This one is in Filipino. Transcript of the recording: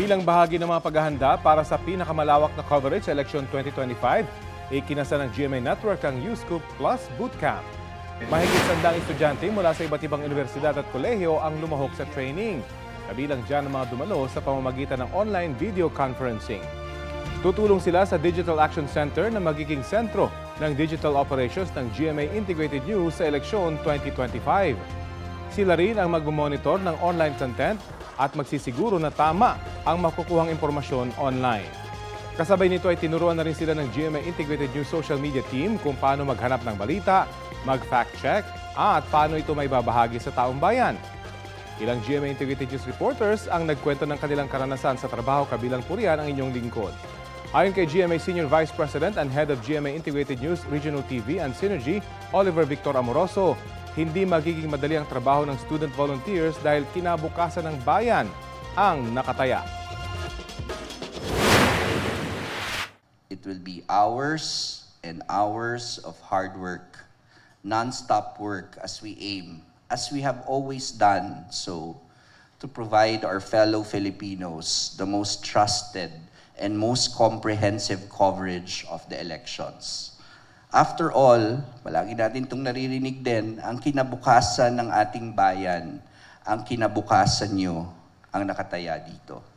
Bilang bahagi ng mga paghahanda para sa pinakamalawak na coverage sa Election 2025, ikinasa ng GMA Network ang U-Scoop Plus Bootcamp. Mahigit 100 estudyante mula sa iba't ibang universidad at kolehiyo ang lumahok sa training. Kabilang dyan ang mga dumalo sa pamamagitan ng online video conferencing. Tutulong sila sa Digital Action Center na magiging sentro ng digital operations ng GMA Integrated News sa Eleksyon 2025. Sila rin ang magmamonitor ng online content at magsisiguro na tama ang makukuhang impormasyon online. Kasabay nito ay tinuruan na rin sila ng GMA Integrated News Social Media Team kung paano maghanap ng balita, mag-fact check at paano ito may babahagi sa taong bayan. Ilang GMA Integrated News reporters ang nagkwento ng kanilang karanasan sa trabaho, kabilang po riyan ang inyong lingkod. Ayon kay GMA Senior Vice President and Head of GMA Integrated News Regional TV and Synergy, Oliver Victor Amoroso, hindi magiging madali ang trabaho ng student volunteers dahil kinabukasan ng bayan ang nakataya. It will be hours and hours of hard work, non-stop work as we aim, as we have always done so, to provide our fellow Filipinos the most trusted and most comprehensive coverage of the elections. After all, palagi natin itong naririnig din, ang kinabukasan ng ating bayan, ang kinabukasan nyo ang nakataya dito.